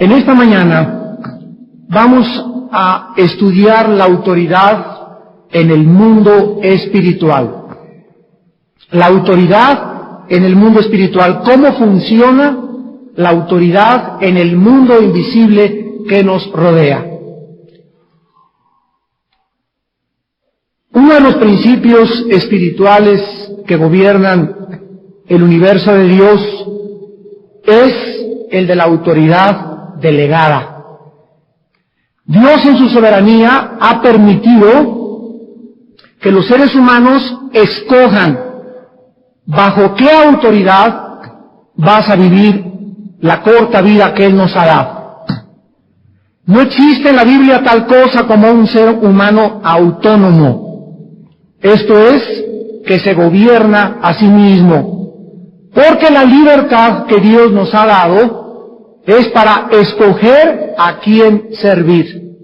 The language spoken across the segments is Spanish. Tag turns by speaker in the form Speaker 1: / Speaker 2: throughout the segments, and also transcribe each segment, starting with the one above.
Speaker 1: En esta mañana vamos a estudiar la autoridad en el mundo espiritual. La autoridad en el mundo espiritual. ¿Cómo funciona la autoridad en el mundo invisible que nos rodea? Uno de los principios espirituales que gobiernan el universo de Dios es el de la autoridad delegada. Dios en su soberanía ha permitido que los seres humanos escojan bajo qué autoridad vas a vivir la corta vida que Él nos ha dado. No existe en la Biblia tal cosa como un ser humano autónomo. Esto es, que se gobierna a sí mismo. Porque la libertad que Dios nos ha dado es para escoger a quién servir,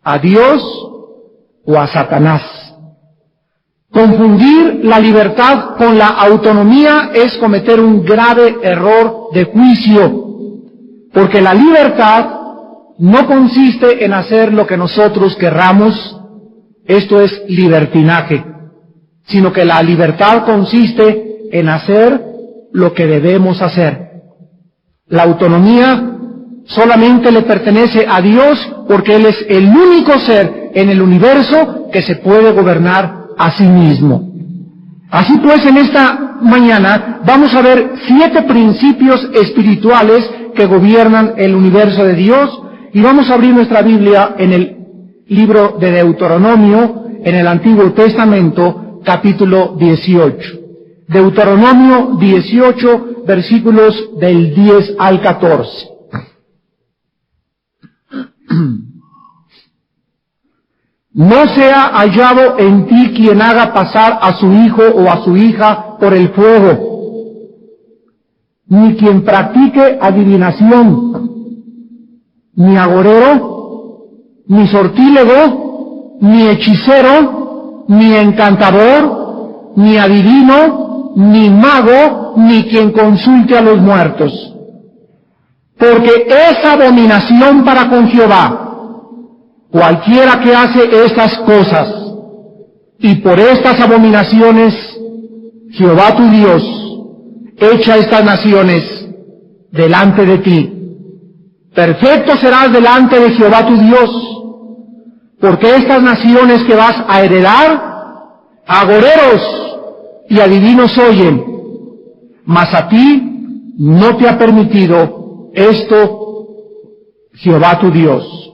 Speaker 1: a Dios o a Satanás. Confundir la libertad con la autonomía es cometer un grave error de juicio, porque la libertad no consiste en hacer lo que nosotros querramos, esto es libertinaje, sino que la libertad consiste en hacer lo que debemos hacer. La autonomía solamente le pertenece a Dios porque Él es el único ser en el universo que se puede gobernar a sí mismo. Así pues, en esta mañana vamos a ver 7 principios espirituales que gobiernan el universo de Dios y vamos a abrir nuestra Biblia en el libro de Deuteronomio, en el Antiguo Testamento, capítulo 18. Deuteronomio 18, versículos del 10 al 14. No sea hallado en ti quien haga pasar a su hijo o a su hija por el fuego, ni quien practique adivinación, ni agorero, ni sortílego, ni hechicero, ni encantador, ni adivino, ni mago, ni quien consulte a los muertos. Porque es abominación para con Jehová cualquiera que hace estas cosas, y por estas abominaciones Jehová tu Dios echa estas naciones delante de ti. Perfecto serás delante de Jehová tu Dios, porque estas naciones que vas a heredar, agoreros y adivinos oyen, mas a ti no te ha permitido esto Jehová tu Dios.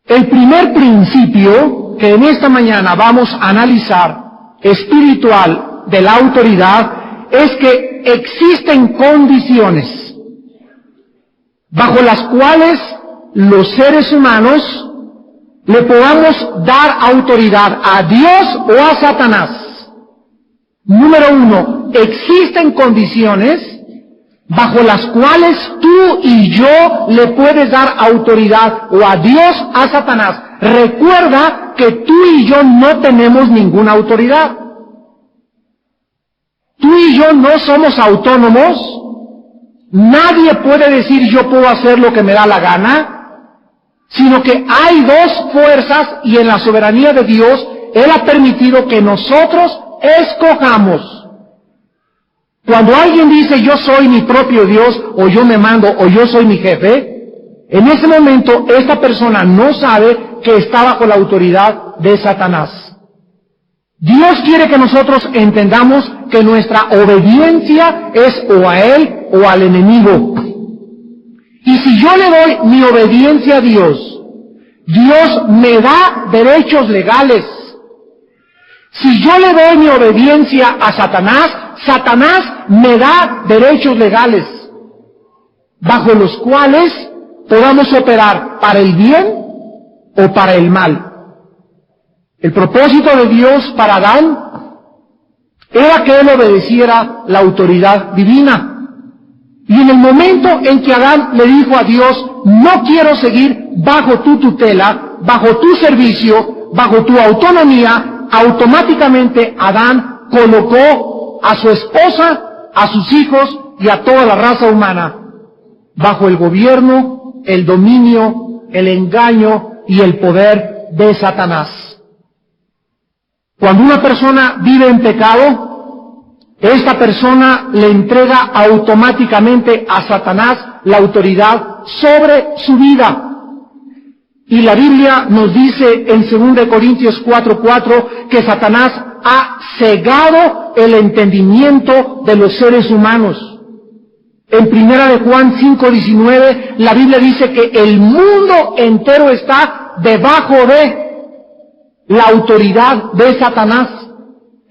Speaker 1: El primer principio que en esta mañana vamos a analizar, espiritual, de la autoridad, es que existen condiciones bajo las cuales los seres humanos le podamos dar autoridad a Dios o a Satanás. Número 1, existen condiciones bajo las cuales tú y yo le puedes dar autoridad o a Dios o a Satanás. Recuerda que tú y yo no tenemos ninguna autoridad. Tú y yo no somos autónomos. Nadie puede decir yo puedo hacer lo que me da la gana, sino que hay dos fuerzas y en la soberanía de Dios Él ha permitido que nosotros escojamos. Cuando alguien dice yo soy mi propio Dios, o yo me mando, o yo soy mi jefe, en ese momento esta persona no sabe que está bajo la autoridad de Satanás. Dios quiere que nosotros entendamos que nuestra obediencia es o a Él o al enemigo. Y si yo le doy mi obediencia a Dios, Dios me da derechos legales. Si yo le doy mi obediencia a Satanás, Satanás me da derechos legales, bajo los cuales podamos operar para el bien o para el mal. El propósito de Dios para Adán era que él obedeciera la autoridad divina. Y en el momento en que Adán le dijo a Dios, no quiero seguir bajo tu tutela, bajo tu servicio, bajo tu autonomía, automáticamente Adán colocó a su esposa, a sus hijos y a toda la raza humana bajo el gobierno, el dominio, el engaño y el poder de Satanás. Cuando una persona vive en pecado, esta persona le entrega automáticamente a Satanás la autoridad sobre su vida. Y la Biblia nos dice en 2 Corintios 4:4 que Satanás ha cegado el entendimiento de los seres humanos. En 1 Juan 5:19 la Biblia dice que el mundo entero está debajo de la autoridad de Satanás.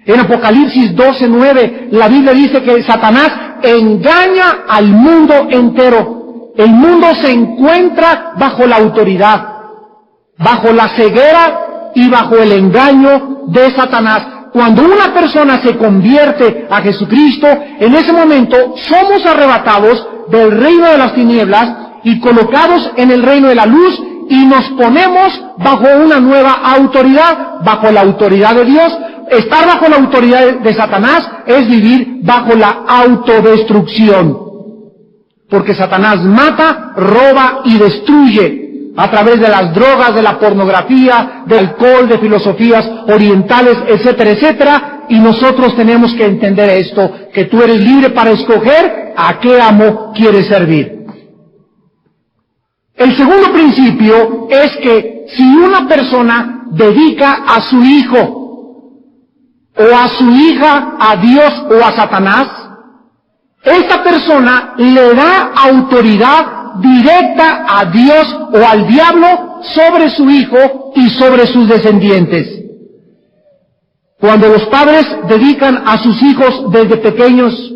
Speaker 1: En Apocalipsis 12:9 la Biblia dice que Satanás engaña al mundo entero. El mundo se encuentra bajo la autoridad, bajo la ceguera y bajo el engaño de Satanás. Cuando una persona se convierte a Jesucristo, en ese momento somos arrebatados del reino de las tinieblas y colocados en el reino de la luz y nos ponemos bajo una nueva autoridad, bajo la autoridad de Dios. Estar bajo la autoridad de Satanás es vivir bajo la autodestrucción. Porque Satanás mata, roba y destruye a través de las drogas, de la pornografía, del alcohol, de filosofías orientales, etcétera, etcétera. Y nosotros tenemos que entender esto, que tú eres libre para escoger a qué amo quieres servir. El segundo principio es que si una persona dedica a su hijo o a su hija a Dios o a Satanás, esta persona le da autoridad directa a Dios o al diablo sobre su hijo y sobre sus descendientes. Cuando los padres dedican a sus hijos desde pequeños,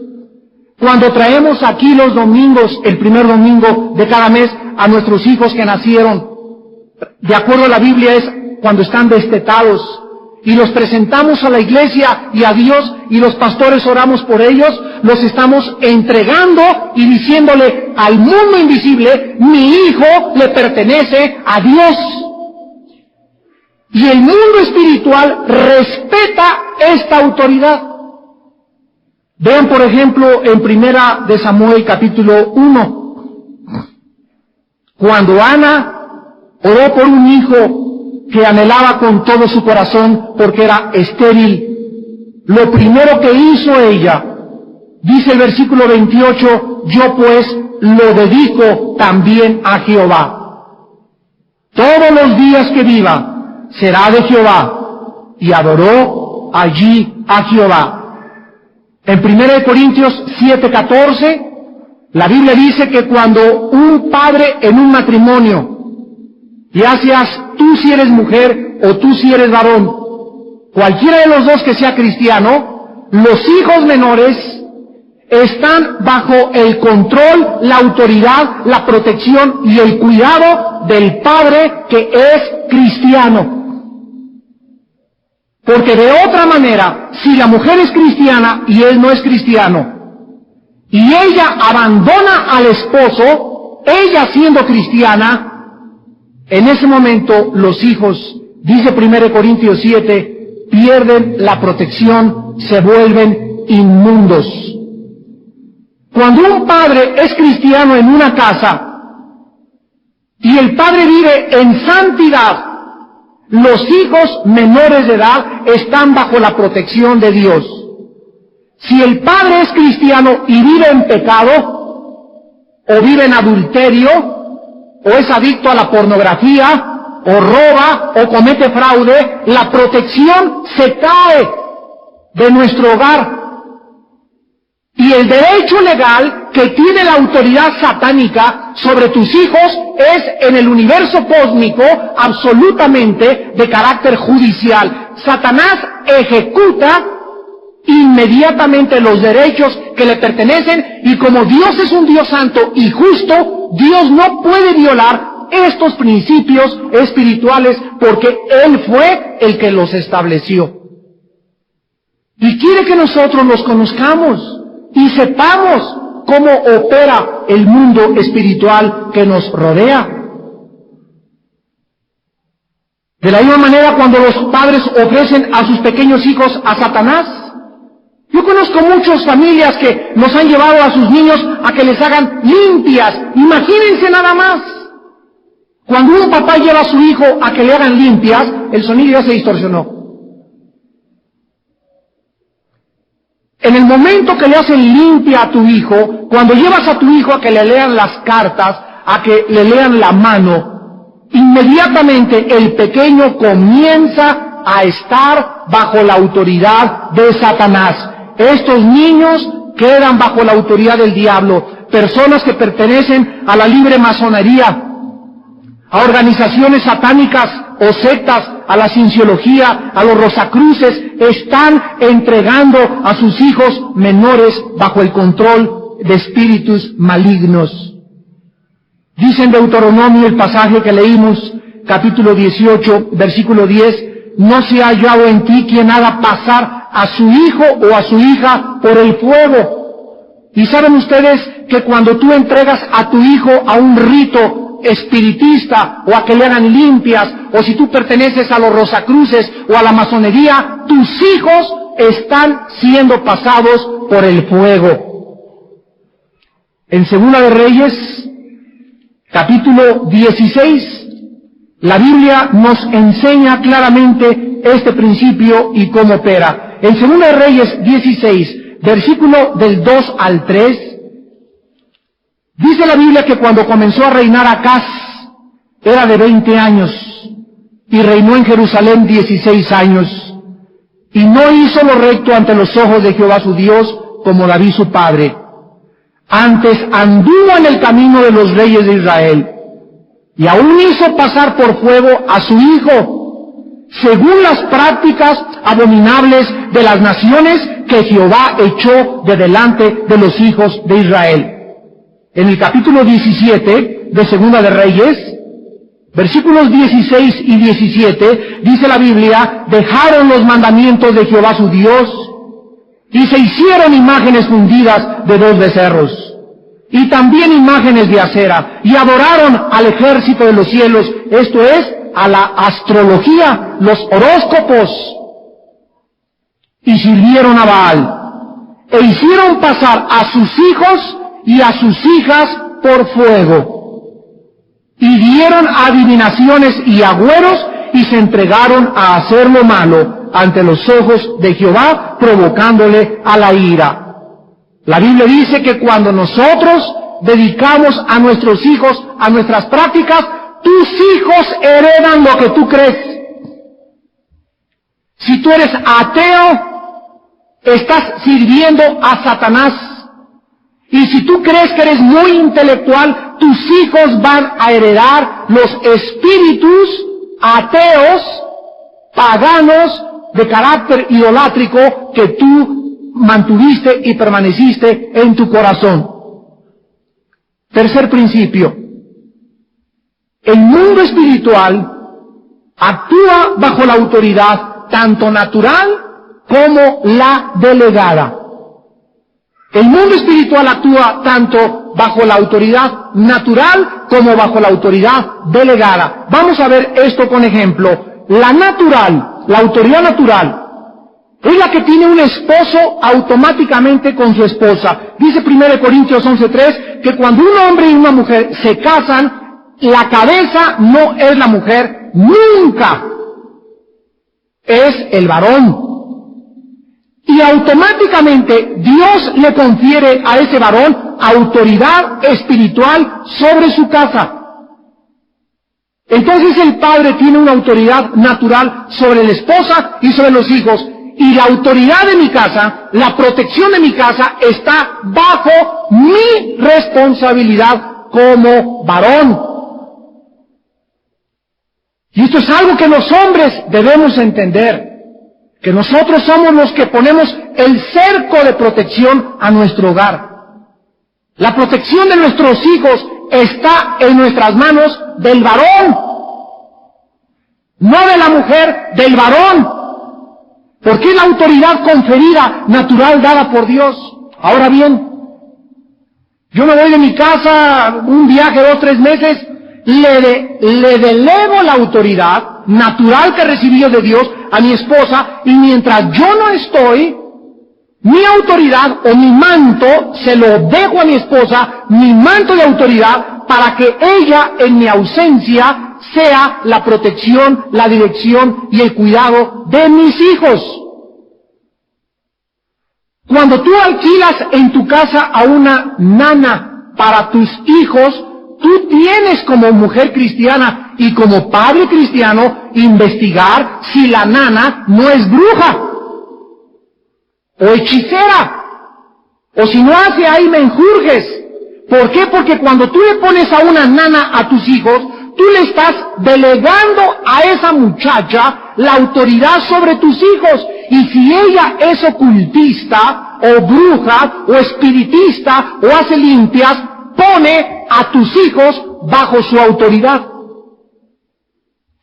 Speaker 1: cuando traemos aquí los domingos, el primer domingo de cada mes, a nuestros hijos que nacieron, de acuerdo a la Biblia es cuando están destetados, y los presentamos a la iglesia y a Dios, y los pastores oramos por ellos, los estamos entregando y diciéndole al mundo invisible, mi hijo le pertenece a Dios. Y el mundo espiritual respeta esta autoridad. Vean, por ejemplo, en 1 de Samuel capítulo 1, cuando Ana oró por un hijo que anhelaba con todo su corazón porque era estéril, lo primero que hizo ella, dice el versículo 28, yo pues lo dedico también a Jehová. Todos los días que viva será de Jehová, y adoró allí a Jehová. En 1 Corintios 7:14, la Biblia dice que cuando un padre en un matrimonio, ya seas tú si eres mujer o tú si eres varón, cualquiera de los dos que sea cristiano, los hijos menores están bajo el control, la autoridad, la protección y el cuidado del padre que es cristiano. Porque de otra manera, si la mujer es cristiana y él no es cristiano, y ella abandona al esposo, ella siendo cristiana, en ese momento los hijos, dice 1 Corintios 7, pierden la protección, se vuelven inmundos. Cuando un padre es cristiano en una casa y el padre vive en santidad, los hijos menores de edad están bajo la protección de Dios. Si el padre es cristiano y vive en pecado, o vive en adulterio, o es adicto a la pornografía, o roba, o comete fraude, la protección se cae de nuestro hogar. Y el derecho legal que tiene la autoridad satánica sobre tus hijos es en el universo cósmico absolutamente de carácter judicial. Satanás ejecuta inmediatamente los derechos que le pertenecen, y como Dios es un Dios santo y justo, Dios no puede violar estos principios espirituales porque Él fue el que los estableció. Y quiere que nosotros los conozcamos y sepamos cómo opera el mundo espiritual que nos rodea. De la misma manera, cuando los padres ofrecen a sus pequeños hijos a Satanás, Yo conozco muchas familias que nos han llevado a sus niños a que les hagan limpias. Imagínense nada más. Cuando un papá lleva a su hijo a que le hagan limpias, el sonido ya se distorsionó. En el momento que le hacen limpia a tu hijo, cuando llevas a tu hijo a que le lean las cartas, a que le lean la mano, inmediatamente el pequeño comienza a estar bajo la autoridad de Satanás. Estos niños quedan bajo la autoridad del diablo, personas que pertenecen a la libre masonería, a organizaciones satánicas o sectas, a la cienciología, a los rosacruces, están entregando a sus hijos menores bajo el control de espíritus malignos. Dice en Deuteronomio, el pasaje que leímos, capítulo 18, versículo 10, no se ha hallado en ti quien haga pasar a su hijo o a su hija por el fuego. Y saben ustedes que cuando tú entregas a tu hijo a un rito espiritista o a que le hagan limpias, o si tú perteneces a los rosacruces o a la masonería, tus hijos están siendo pasados por el fuego. En Segunda de Reyes, capítulo 16, la Biblia nos enseña claramente este principio y cómo opera. En Segunda de Reyes 16, versículo del 2 al 3, dice la Biblia que cuando comenzó a reinar Acaz, era de 20 años, y reinó en Jerusalén 16 años, y no hizo lo recto ante los ojos de Jehová su Dios, como David su padre. Antes anduvo en el camino de los reyes de Israel, y aún hizo pasar por fuego a su hijo, según las prácticas abominables de las naciones que Jehová echó de delante de los hijos de Israel. En el capítulo 17 de Segunda de Reyes, versículos 16 y 17, dice la Biblia, dejaron los mandamientos de Jehová su Dios, y se hicieron imágenes fundidas de 2 becerros, y también imágenes de acera, y adoraron al ejército de los cielos, esto es, a la astrología, los horóscopos, y sirvieron a Baal, e hicieron pasar a sus hijos y a sus hijas por fuego, y dieron adivinaciones y agüeros, y se entregaron a hacer lo malo ante los ojos de Jehová, provocándole a la ira. La Biblia dice que cuando nosotros dedicamos a nuestros hijos a nuestras prácticas, tus hijos heredan lo que tú crees. Si tú eres ateo, estás sirviendo a Satanás. Y si tú crees que eres muy intelectual, tus hijos van a heredar los espíritus ateos, paganos, de carácter idolátrico que tú mantuviste y permaneciste en tu corazón. Tercer principio. El mundo espiritual actúa bajo la autoridad tanto natural como la delegada. El mundo espiritual actúa tanto bajo la autoridad natural como bajo la autoridad delegada. Vamos a ver esto con ejemplo. La natural, la autoridad natural, es la que tiene un esposo automáticamente con su esposa. Dice 1 Corintios 11:3 que cuando un hombre y una mujer se casan, la cabeza no es la mujer, nunca es el varón. Y automáticamente Dios le confiere a ese varón autoridad espiritual sobre su casa. Entonces el padre tiene una autoridad natural sobre la esposa y sobre los hijos. Y la autoridad de mi casa, la protección de mi casa, está bajo mi responsabilidad como varón. Y esto es algo que los hombres debemos entender, que nosotros somos los que ponemos el cerco de protección a nuestro hogar. La protección de nuestros hijos está en nuestras manos del varón, no de la mujer, del varón. Porque es la autoridad conferida, natural, dada por Dios. Ahora bien, yo me voy de mi casa, un viaje de 2 o 3 meses, le delego la autoridad natural que recibí de Dios a mi esposa, y mientras yo no estoy, mi autoridad o mi manto, se lo dejo a mi esposa, mi manto de autoridad, para que ella en mi ausencia sea la protección, la dirección y el cuidado de mis hijos. Cuando tú alquilas en tu casa a una nana para tus hijos, tú tienes como mujer cristiana y como padre cristiano investigar si la nana no es bruja o hechicera, o si no hace ahí menjurjes. ¿Por qué? Porque cuando tú le pones a una nana a tus hijos, tú le estás delegando a esa muchacha la autoridad sobre tus hijos. Y si ella es ocultista, o bruja, o espiritista, o hace limpias, pone a tus hijos bajo su autoridad.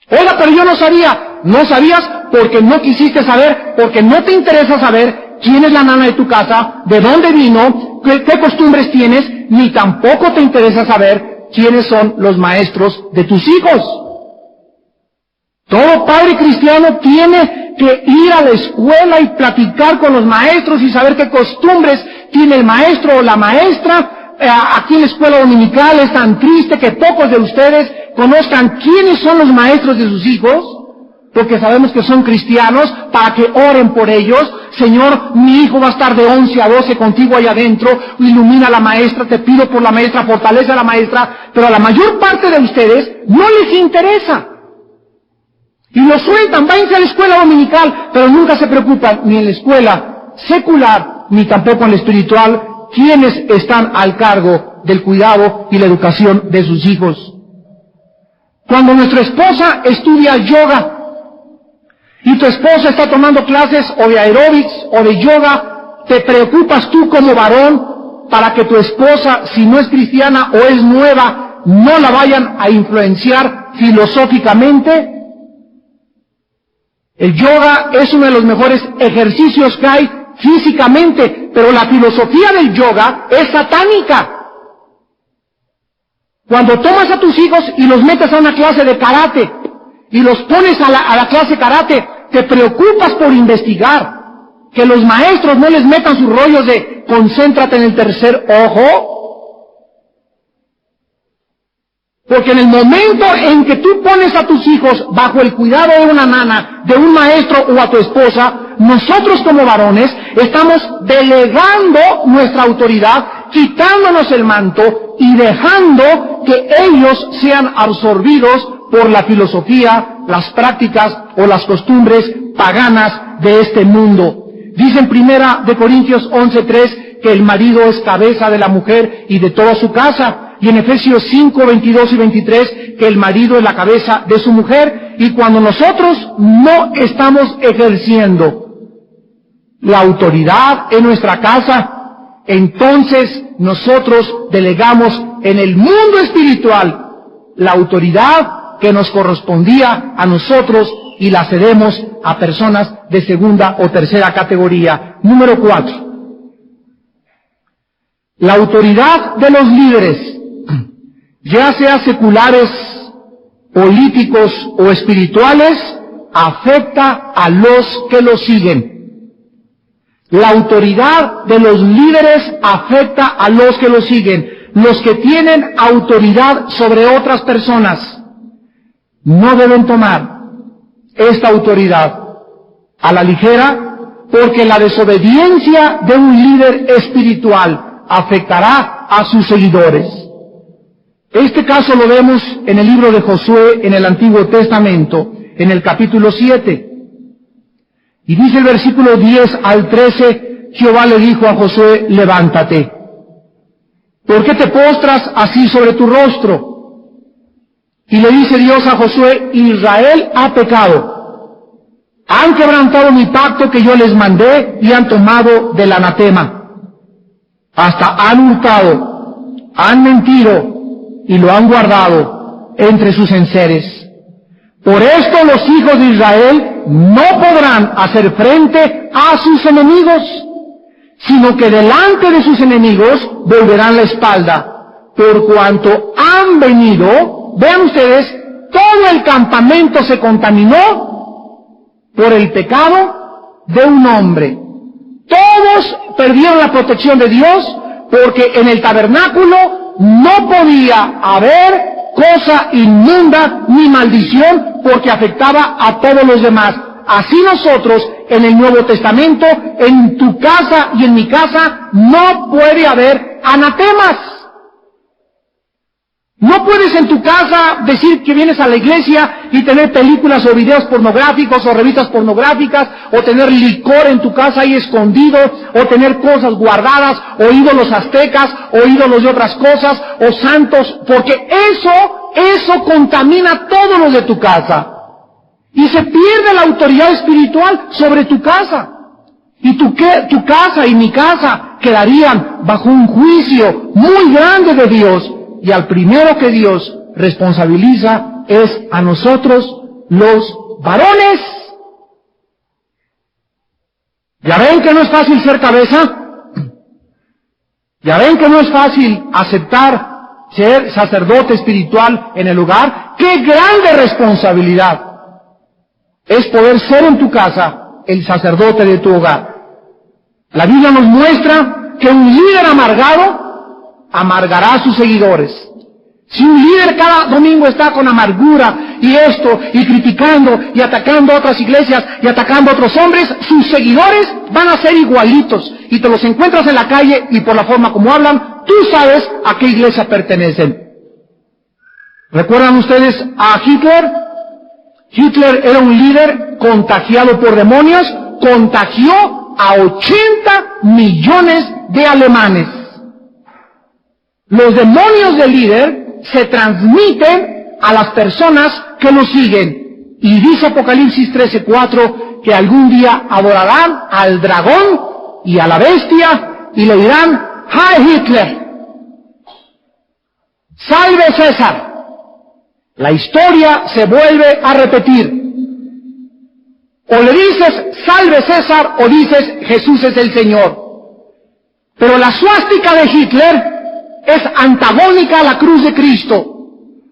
Speaker 1: Oiga, pero yo no sabía. No sabías porque no quisiste saber, porque no te interesa saber quién es la nana de tu casa, de dónde vino, qué costumbres tienes, ni tampoco te interesa saber quiénes son los maestros de tus hijos. Todo padre cristiano tiene que ir a la escuela y platicar con los maestros y saber qué costumbres tiene el maestro o la maestra. Aquí en la escuela dominical es tan triste que pocos de ustedes conozcan quiénes son los maestros de sus hijos, porque sabemos que son cristianos, para que oren por ellos. Señor, mi hijo va a estar de 11 a 12 contigo allá adentro, ilumina a la maestra, te pido por la maestra, fortalece a la maestra, pero a la mayor parte de ustedes no les interesa. Y lo sueltan, váyanse a la escuela dominical, pero nunca se preocupan, ni en la escuela secular, ni tampoco en la espiritual, quienes están al cargo del cuidado y la educación de sus hijos. Cuando nuestra esposa estudia yoga, y tu esposa está tomando clases o de aeróbics o de yoga, ¿te preocupas tú como varón para que tu esposa, si no es cristiana o es nueva, no la vayan a influenciar filosóficamente? El yoga es uno de los mejores ejercicios que hay físicamente, pero la filosofía del yoga es satánica. Cuando tomas a tus hijos y los metes a una clase de karate, y los pones a la clase karate, te preocupas por investigar, que los maestros no les metan sus rollos de concéntrate en el tercer ojo, porque en el momento en que tú pones a tus hijos bajo el cuidado de una nana, de un maestro o a tu esposa, nosotros como varones estamos delegando nuestra autoridad, quitándonos el manto y dejando que ellos sean absorbidos por la filosofía, las prácticas o las costumbres paganas de este mundo. Dice en 1 Corintios 11:3 que el marido es cabeza de la mujer y de toda su casa. Y en Efesios 5:22 y 23 que el marido es la cabeza de su mujer. Y cuando nosotros no estamos ejerciendo la autoridad en nuestra casa, entonces nosotros delegamos en el mundo espiritual la autoridad que nos correspondía a nosotros y la cedemos a personas de segunda o tercera categoría. Número 4. La autoridad de los líderes, ya sea seculares, políticos o espirituales, afecta a los que los siguen. La autoridad de los líderes afecta a los que los siguen. Los que tienen autoridad sobre otras personas no deben tomar esta autoridad a la ligera, porque la desobediencia de un líder espiritual afectará a sus seguidores. Este caso lo vemos en el libro de Josué en el Antiguo Testamento, en el capítulo 7. Y dice el versículo 10 al 13, Jehová le dijo a Josué, levántate. ¿Por qué te postras así sobre tu rostro? Y le dice Dios a Josué, Israel ha pecado. Han quebrantado mi pacto que yo les mandé y han tomado del anatema. Hasta han hurtado, han mentido y lo han guardado entre sus enseres. Por esto los hijos de Israel no podrán hacer frente a sus enemigos, sino que delante de sus enemigos volverán la espalda, por cuanto han venido. Vean ustedes, todo el campamento se contaminó por el pecado de un hombre. Todos perdieron la protección de Dios porque en el tabernáculo no podía haber cosa inmunda ni maldición porque afectaba a todos los demás. Así nosotros, en el Nuevo Testamento, en tu casa y en mi casa, no puede haber anatemas. No puedes en tu casa decir que vienes a la iglesia y tener películas o videos pornográficos o revistas pornográficas, o tener licor en tu casa ahí escondido, o tener cosas guardadas, o ídolos aztecas, o ídolos de otras cosas, o santos, porque eso contamina todo lo de tu casa. Y se pierde la autoridad espiritual sobre tu casa. Y tu casa y mi casa quedarían bajo un juicio muy grande de Dios. Y al primero que Dios responsabiliza es a nosotros, los varones. ¿Ya ven que no es fácil ser cabeza? ¿Ya ven que no es fácil aceptar ser sacerdote espiritual en el hogar? ¡Qué grande responsabilidad es poder ser en tu casa el sacerdote de tu hogar! La Biblia nos muestra que un líder amargado amargará a sus seguidores. Si un líder cada domingo está con amargura y esto, y criticando y atacando a otras iglesias y atacando a otros hombres, sus seguidores van a ser igualitos y te los encuentras en la calle y por la forma como hablan, tú sabes a qué iglesia pertenecen. ¿Recuerdan ustedes a Hitler? Hitler era un líder contagiado por demonios, contagió a 80 millones de alemanes. Los demonios del líder se transmiten a las personas que lo siguen. Y dice Apocalipsis 13:4 que algún día adorarán al dragón y a la bestia y le dirán: ¡Heil Hitler! ¡Salve César! La historia se vuelve a repetir. O le dices salve César o dices Jesús es el Señor. Pero la suástica de Hitler es antagónica a la cruz de Cristo.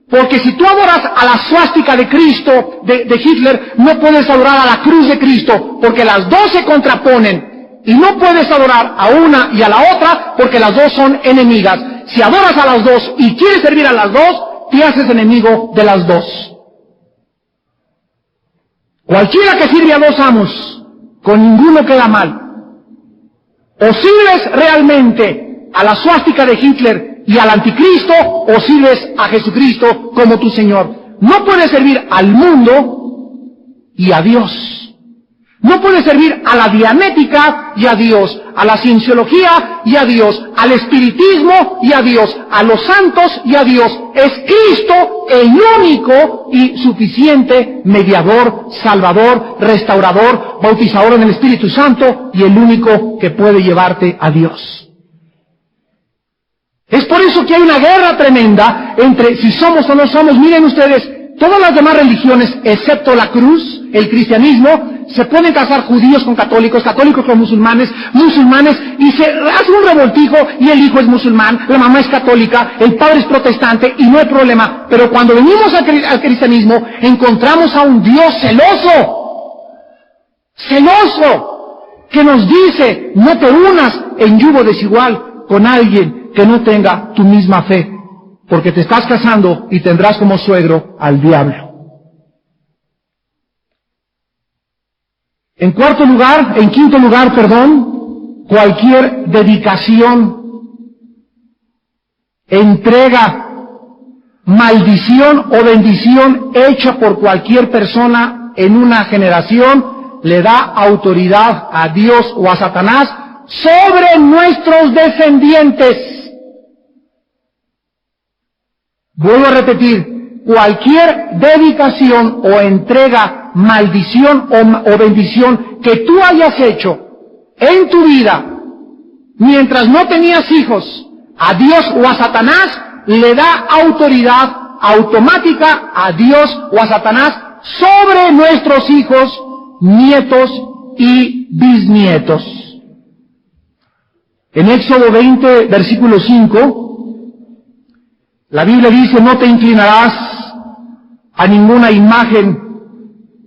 Speaker 1: Porque si tú adoras a la suástica de Cristo, de Hitler, no puedes adorar a la cruz de Cristo, porque las dos se contraponen. Y no puedes adorar a una y a la otra, porque las dos son enemigas. Si adoras a las dos y quieres servir a las dos, te haces enemigo de las dos. Cualquiera que sirve a dos amos, con ninguno queda mal. O sirves realmente a la suástica de Hitler y al anticristo, o sirves a Jesucristo como tu Señor. No puedes servir al mundo y a Dios. No puedes servir a la dianética y a Dios, a la cienciología y a Dios, al espiritismo y a Dios, a los santos y a Dios. Es Cristo el único y suficiente mediador, salvador, restaurador, bautizador en el Espíritu Santo y el único que puede llevarte a Dios. Es por eso que hay una guerra tremenda entre si somos o no somos. Miren ustedes, todas las demás religiones, excepto la cruz, el cristianismo, se pueden casar judíos con católicos, católicos con musulmanes, musulmanes, y se hace un revoltijo, y el hijo es musulmán, la mamá es católica, el padre es protestante, y no hay problema. Pero cuando venimos al cristianismo, encontramos a un Dios celoso, que nos dice: no te unas en yugo desigual con alguien que no tenga tu misma fe, porque te estás casando y tendrás como suegro al diablo. En quinto lugar, cualquier dedicación, entrega, maldición o bendición hecha por cualquier persona en una generación le da autoridad a Dios o a Satanás sobre nuestros descendientes. Vuelvo a repetir, cualquier dedicación o entrega, maldición o bendición que tú hayas hecho en tu vida mientras no tenías hijos, a Dios o a Satanás, le da autoridad automática a Dios o a Satanás sobre nuestros hijos, nietos y bisnietos. En Éxodo 20, versículo 5, la Biblia dice: no te inclinarás a ninguna imagen,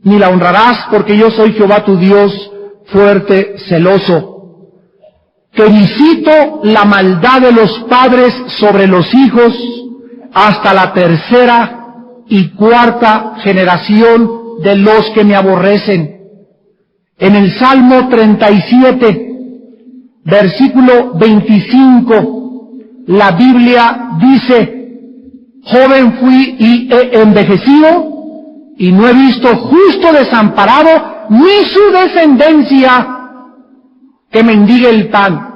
Speaker 1: ni la honrarás, porque yo soy Jehová tu Dios, fuerte, celoso. que visito la maldad de los padres sobre los hijos hasta la tercera y cuarta generación de los que me aborrecen. En el Salmo 37, versículo 25, la Biblia dice: joven fui y he envejecido, y no he visto justo desamparado, ni su descendencia que mendigue el pan.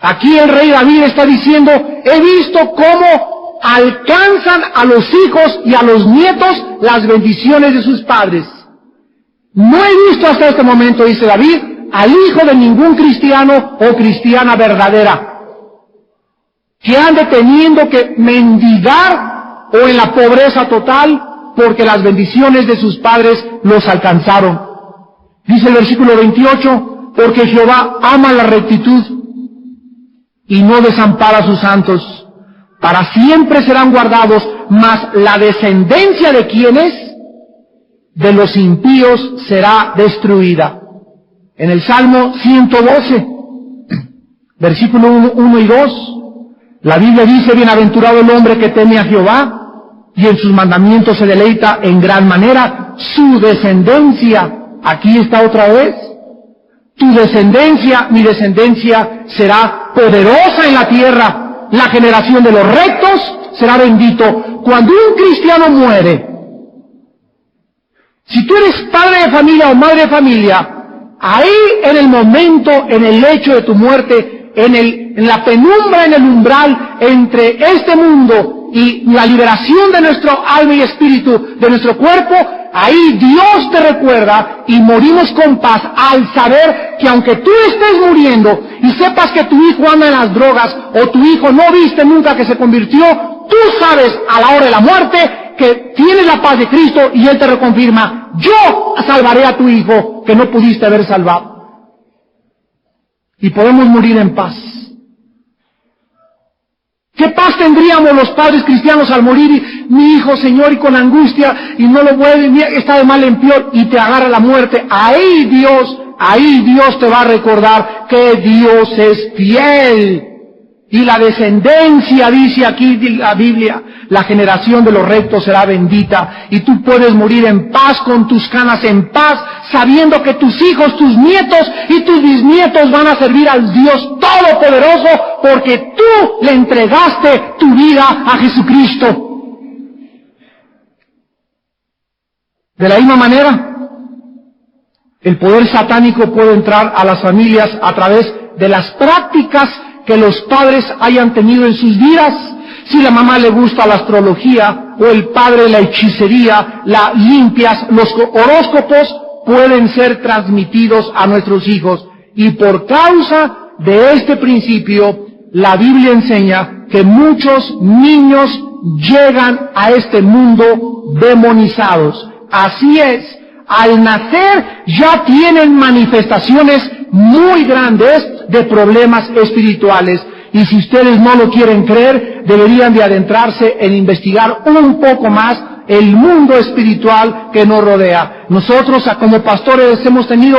Speaker 1: Aquí el rey David está diciendo: he visto cómo alcanzan a los hijos y a los nietos las bendiciones de sus padres. No he visto hasta este momento, dice David, al hijo de ningún cristiano o cristiana verdadera que ande teniendo que mendigar o en la pobreza total porque las bendiciones de sus padres los alcanzaron. Dice el versículo 28, porque Jehová ama la rectitud y no desampara a sus santos. Para siempre serán guardados, mas la descendencia de quienes, de los impíos, será destruida. En el Salmo 112, versículo 1 y 2, la Biblia dice: bienaventurado el hombre que teme a Jehová, y en sus mandamientos se deleita en gran manera. Su descendencia, aquí está otra vez, tu descendencia, mi descendencia, será poderosa en la tierra. La generación de los rectos será bendito. Cuando un cristiano muere, si tú eres padre de familia o madre de familia, ahí en el momento, en el hecho de tu muerte, en la penumbra, en el umbral entre este mundo y la liberación de nuestro alma y espíritu, de nuestro cuerpo, ahí Dios te recuerda y morimos con paz al saber que aunque tú estés muriendo y sepas que tu hijo anda en las drogas o tu hijo no viste nunca que se convirtió, tú sabes a la hora de la muerte que tienes la paz de Cristo y Él te reconfirma: yo salvaré a tu hijo que no pudiste haber salvado. Y podemos morir en paz. ¿Qué paz tendríamos los padres cristianos al morir? Y, mi hijo, Señor, y con angustia, y no lo vuelve, está de mal en peor, y te agarra la muerte. Ahí Dios te va a recordar que Dios es fiel. Y la descendencia, dice aquí la Biblia, la generación de los rectos será bendita. Y tú puedes morir en paz, con tus canas en paz, sabiendo que tus hijos, tus nietos y tus bisnietos van a servir al Dios Todopoderoso, porque tú le entregaste tu vida a Jesucristo. De la misma manera, el poder satánico puede entrar a las familias a través de las prácticas que los padres hayan tenido en sus vidas. Si la mamá le gusta la astrología o el padre la hechicería, la limpias, los horóscopos pueden ser transmitidos a nuestros hijos. Y por causa de este principio, la Biblia enseña que muchos niños llegan a este mundo demonizados. Así es, al nacer ya tienen manifestaciones muy grandes de problemas espirituales. Y si ustedes no lo quieren creer, deberían de adentrarse en investigar un poco más el mundo espiritual que nos rodea. Nosotros, como pastores, hemos tenido,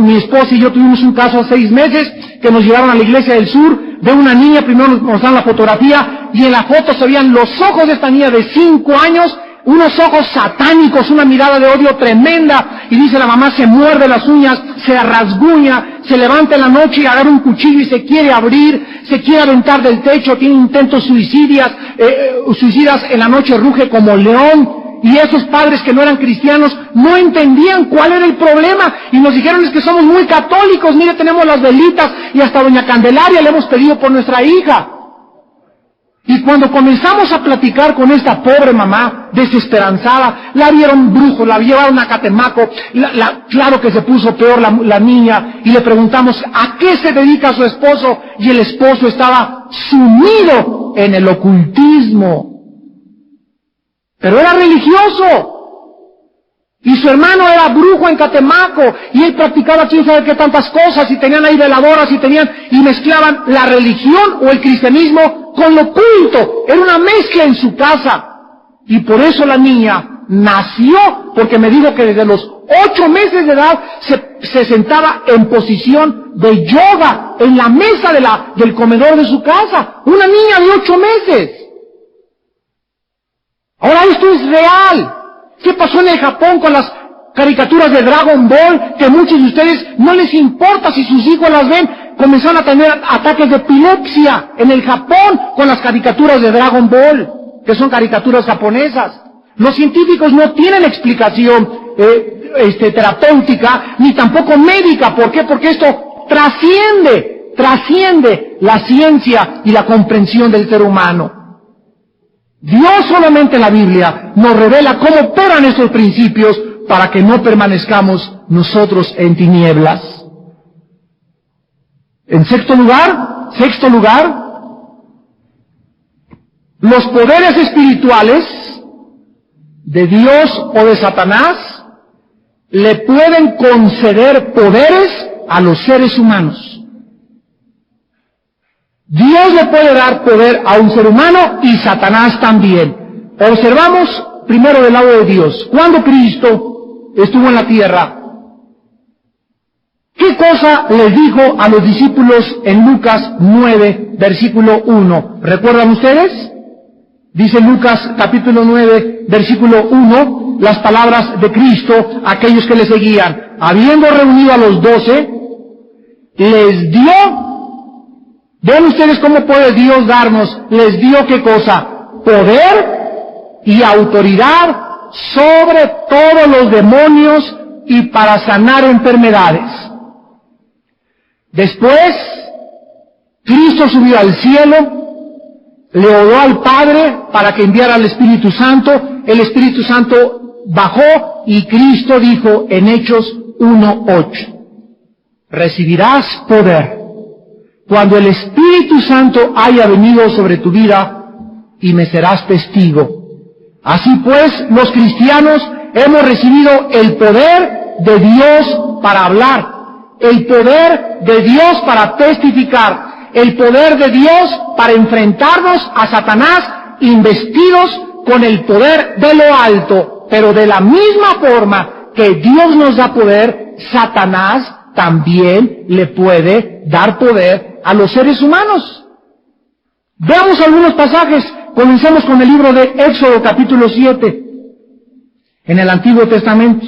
Speaker 1: mi esposa y yo tuvimos un caso hace 6 meses, que nos llevaron a la iglesia del sur, de una niña. Primero nos mostraron la fotografía, y en la foto se veían los ojos de esta niña de 5 años, unos ojos satánicos, una mirada de odio tremenda, y dice la mamá, se muerde las uñas, se rasguña, se levanta en la noche y agarra un cuchillo y se quiere abrir, se quiere aventar del techo, tiene intentos suicidas en la noche, ruge como león. Y esos padres que no eran cristianos no entendían cuál era el problema, y nos dijeron: es que somos muy católicos, mire, tenemos las velitas, y hasta doña Candelaria le hemos pedido por nuestra hija. Y cuando comenzamos a platicar con esta pobre mamá, desesperanzada, la vieron brujo, la llevaron a Catemaco, claro que se puso peor la niña, y le preguntamos a qué se dedica su esposo, y el esposo estaba sumido en el ocultismo. Pero era religioso. Y su hermano era brujo en Catemaco, y él practicaba quién sabe qué tantas cosas, y tenían ahí veladoras, y mezclaban la religión o el cristianismo con lo oculto. Era una mezcla en su casa. Y por eso la niña nació porque me dijo que desde los 8 meses de edad se sentaba en posición de yoga en la mesa del comedor de su casa. Una niña de 8 meses. Ahora esto es real. ¿Qué pasó en el Japón con las caricaturas de Dragon Ball? Que muchos de ustedes no les importa si sus hijos las ven. Comenzaron a tener ataques de epilepsia en el Japón con las caricaturas de Dragon Ball, que son caricaturas japonesas. Los científicos no tienen explicación terapéutica, ni tampoco médica. ¿Por qué? Porque esto trasciende la ciencia y la comprensión del ser humano. Dios solamente en la Biblia nos revela cómo operan esos principios para que no permanezcamos nosotros en tinieblas. En sexto lugar, los poderes espirituales de Dios o de Satanás le pueden conceder poderes a los seres humanos. Dios le puede dar poder a un ser humano y Satanás también. Observamos primero del lado de Dios. Cuando Cristo estuvo en la tierra, ¿qué cosa les dijo a los discípulos en Lucas 9, versículo 1? ¿Recuerdan ustedes? Dice Lucas capítulo 9, versículo 1, las palabras de Cristo a aquellos que le seguían. Habiendo reunido a los 12, les dio, ven ustedes cómo puede Dios darnos, les dio ¿qué cosa? Poder y autoridad sobre todos los demonios y para sanar enfermedades. Después, Cristo subió al cielo, le oró al Padre para que enviara al Espíritu Santo, el Espíritu Santo bajó y Cristo dijo en Hechos 1:8, recibirás poder cuando el Espíritu Santo haya venido sobre tu vida y me serás testigo. Así pues, los cristianos hemos recibido el poder de Dios para hablar, el poder de Dios para testificar, el poder de Dios para enfrentarnos a Satanás investidos con el poder de lo alto. Pero de la misma forma que Dios nos da poder, Satanás también le puede dar poder a los seres humanos. Veamos algunos pasajes. Comencemos con el libro de Éxodo capítulo 7, en el Antiguo Testamento.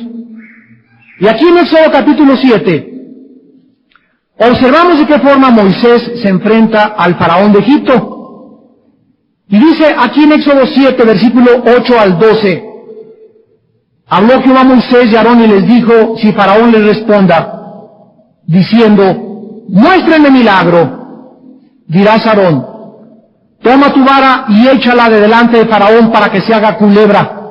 Speaker 1: Y aquí en Éxodo capítulo 7, observamos de qué forma Moisés se enfrenta al faraón de Egipto. Y dice aquí en Éxodo 7, versículo 8 al 12, habló Jehová a Moisés y a Aarón y les dijo, si faraón les responda, diciendo, muéstrenme milagro, dirás a Aarón, toma tu vara y échala de delante de Faraón para que se haga culebra.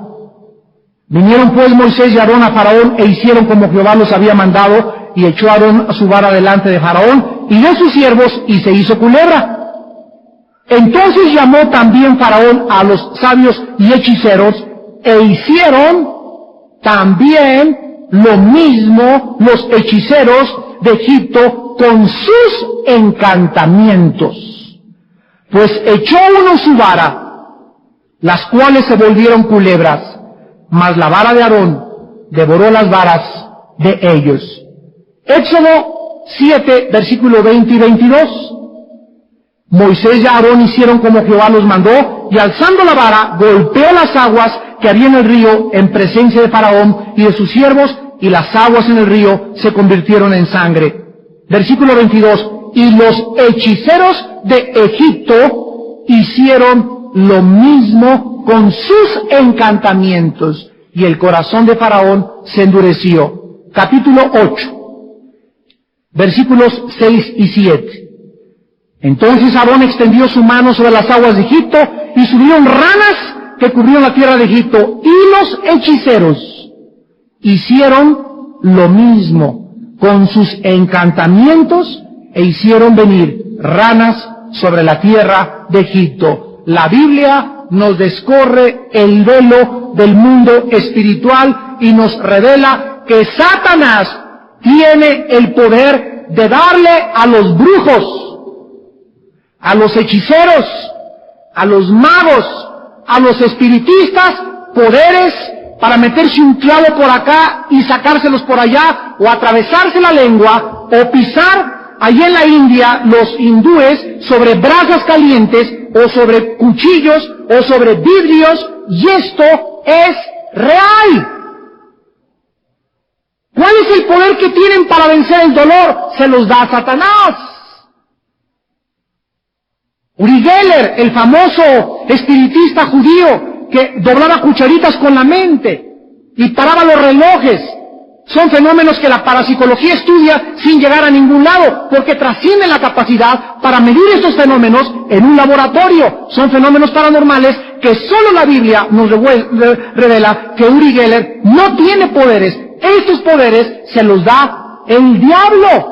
Speaker 1: Vinieron pues Moisés y Aarón a Faraón e hicieron como Jehová los había mandado, y echó Aarón su vara delante de Faraón y de sus siervos, y se hizo culebra. Entonces llamó también Faraón a los sabios y hechiceros, e hicieron también lo mismo los hechiceros de Egipto con sus encantamientos. Pues echó uno su vara, las cuales se volvieron culebras, mas la vara de Aarón devoró las varas de ellos. Éxodo 7, versículo 20 y 22. Moisés y Aarón hicieron como Jehová los mandó, y alzando la vara, golpeó las aguas que había en el río en presencia de Faraón y de sus siervos, y las aguas en el río se convirtieron en sangre. Versículo 22. Y los hechiceros de Egipto hicieron lo mismo con sus encantamientos, y el corazón de Faraón se endureció. Capítulo 8, versículos 6 y 7. Entonces Aarón extendió su mano sobre las aguas de Egipto, y subieron ranas que cubrieron la tierra de Egipto, y los hechiceros hicieron lo mismo con sus encantamientos, e hicieron venir ranas sobre la tierra de Egipto. La Biblia nos descorre el velo del mundo espiritual y nos revela que Satanás tiene el poder de darle a los brujos, a los hechiceros, a los magos, a los espiritistas, poderes para meterse un clavo por acá y sacárselos por allá, o atravesarse la lengua, o pisar allí en la India los hindúes sobre brasas calientes, o sobre cuchillos, o sobre vidrios, y esto es real. ¿Cuál es el poder que tienen para vencer el dolor? Se los da Satanás. Uri Geller, el famoso espiritista judío que doblaba cucharitas con la mente y paraba los relojes, son fenómenos que la parapsicología estudia sin llegar a ningún lado, porque trascienden la capacidad para medir estos fenómenos en un laboratorio. Son fenómenos paranormales que solo la Biblia nos revela que Uri Geller no tiene poderes. Estos poderes se los da el diablo.